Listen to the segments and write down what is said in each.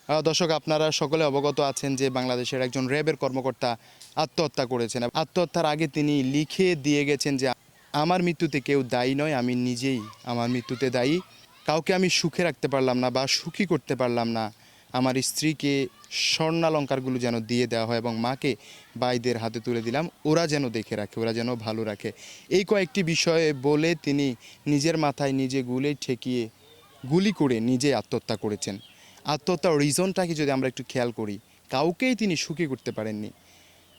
দর্শক, আপনারা সকলে অবগত আছেন যে বাংলাদেশের একজন র্যাবের কর্মকর্তা আত্মহত্যা করেছেন। আত্মহত্যার আগে তিনি লিখে দিয়ে গেছেন যে আমার মৃত্যুতে কেউ দায়ী নয়, আমি নিজেই আমার মৃত্যুতে দায়ী। কাউকে আমি সুখে রাখতে পারলাম না বা সুখী করতে পারলাম না। আমার স্ত্রীকে স্বর্ণালঙ্কারগুলো যেন দিয়ে দেওয়া হয় এবং মাকে ভাইদের হাতে তুলে দিলাম, ওরা যেন দেখে রাখে, ওরা যেন ভালো রাখে। এই কয়েকটি বিষয়ে বলে তিনি নিজের মাথায় নিজে গুলি করে নিজে আত্মহত্যা করেছেন। আত্মহত্যার রিজনটাকে যদি আমরা একটু খেয়াল করি, কাউকেই তিনি সুখী করতে পারেননি।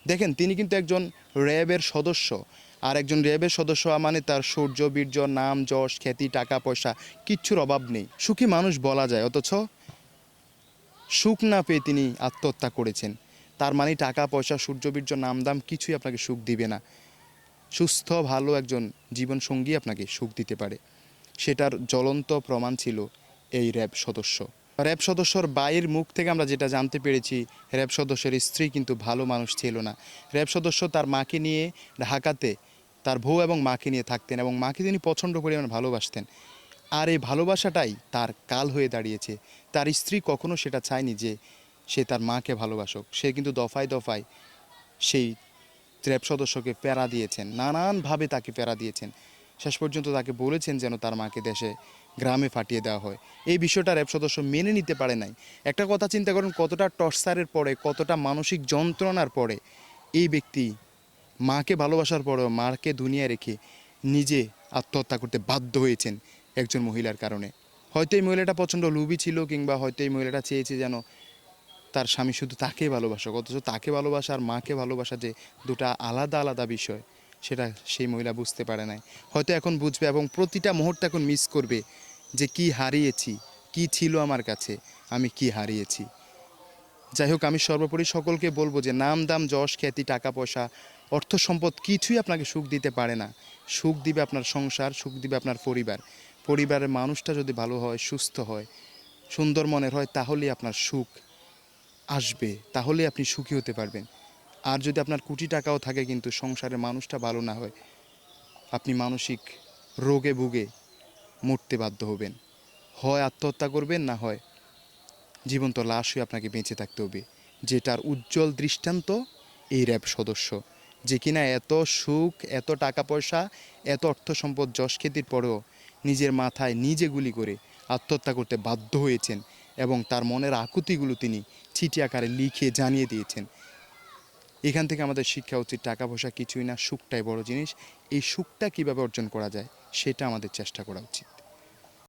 দেখেন, তিনি কিন্তু একজন র্যাবের সদস্য, আর একজন র্যাবের সদস্য মানে তার শৌর্য, বীর্য, নাম, যশ, খ্যাতি, টাকা পয়সা কিচ্ছুর অভাব নেই। সুখী মানুষ বলা যায়, অথচ সুখ না পেয়ে তিনি আত্মহত্যা করেছেন। তার মানে টাকা পয়সা, সূর্য, বীর্য, নাম, দাম কিছুই আপনাকে সুখ দিবে না। সুস্থ ভালো একজন জীবনসঙ্গী আপনাকে সুখ দিতে পারে। সেটার জ্বলন্ত প্রমাণ ছিল এই র্যাব সদস্য। র্যাব সদস্যর বাইয়ের মুখ থেকে আমরা যেটা জানতে পেরেছি, র্যাব সদস্যের স্ত্রী কিন্তু ভালো মানুষ ছিল না। র্যাব সদস্য তার মাকে নিয়ে ঢাকাতে তার বউ এবং মাকে নিয়ে থাকতেন এবং মাকে তিনি প্রচণ্ড পরিমাণে ভালোবাসতেন। আর এই ভালোবাসাটাই তার কাল হয়ে দাঁড়িয়েছে। তার স্ত্রী কখনো সেটা চায়নি যে সে তার মাকে ভালোবাসুক। সে কিন্তু দফায় দফায় সেই র্যাব সদস্যকে প্যারা দিয়েছেন, নানানভাবে তাকে প্যারা দিয়েছেন। শেষ পর্যন্ত তাকে বলেছেন যেন তার মাকে দেশে গ্রামে পাঠিয়ে দেওয়া হয়। এই বিষয়টা র্যাব সদস্য মেনে নিতে পারে নাই। একটা কথা চিন্তা করেন, কতটা টর্চারের পরে, কতটা মানসিক যন্ত্রণার পরে এই ব্যক্তি মাকে ভালোবাসার পরেও মাকে দুনিয়ায় রেখে নিজে আত্মহত্যা করতে বাধ্য হয়েছেন একজন মহিলার কারণে। হয়তো এই মহিলাটা প্রচণ্ড লোভী ছিল, কিংবা হয়তো এই মহিলাটা চেয়েছে যেন তার স্বামী শুধু তাকে ভালোবাসা, অথচ তাকে ভালোবাসা আর মাকে ভালোবাসা যে দুটা আলাদা আলাদা বিষয়, সেটা সেই মহিলা বুঝতে পারে নাই। হয়তো এখন বুঝবে এবং প্রতিটা মুহূর্তে এখন মিস করবে যে কি হারিয়েছি, কি ছিল আমার কাছে, আমি কি হারিয়েছি। যাই হোক, আমি সর্বোপরি সকলকে বলবো যে নাম, দাম, যশ, খ্যাতি, টাকা পয়সা, অর্থ সম্পদ কিছুই আপনাকে সুখ দিতে পারে না। সুখ দিবে আপনার সংসার, সুখ দিবে আপনার পরিবার। পরিবারের মানুষটা যদি ভালো হয়, সুস্থ হয়, সুন্দর মনের হয়, তাহলেই আপনার সুখ আসবে, তাহলে আপনি সুখী হতে পারবেন। আর যদি আপনার কোটি টাকাও থাকে কিন্তু সংসারের মানুষটা ভালো না হয়, আপনি মানসিক রোগে ভুগে মরতে বাধ্য হবেন। হয় আত্মহত্যা করবেন, না হয় জীবন্ত লাশ হয়ে আপনাকে বেঁচে থাকতে হবে। যেটার উজ্জ্বল দৃষ্টান্ত এই র্যাব সদস্য, যে কিনা এত সুখ, এত টাকা পয়সা, এত অর্থ সম্পদ, যশ খ্যাতির পরেও নিজের মাথায় নিজে গুলি করে আত্মহত্যা করতে বাধ্য হয়েছেন এবং তার মনের আকুতিগুলো তিনি চিঠি আকারে লিখে জানিয়ে দিয়েছেন। এখান থেকে আমাদের শিক্ষা উচিত, টাকা পয়সা কিছুই না, সুখটাই বড় জিনিস। এই সুখটা কীভাবে অর্জন করা যায় সেটা আমাদের চেষ্টা করা উচিত।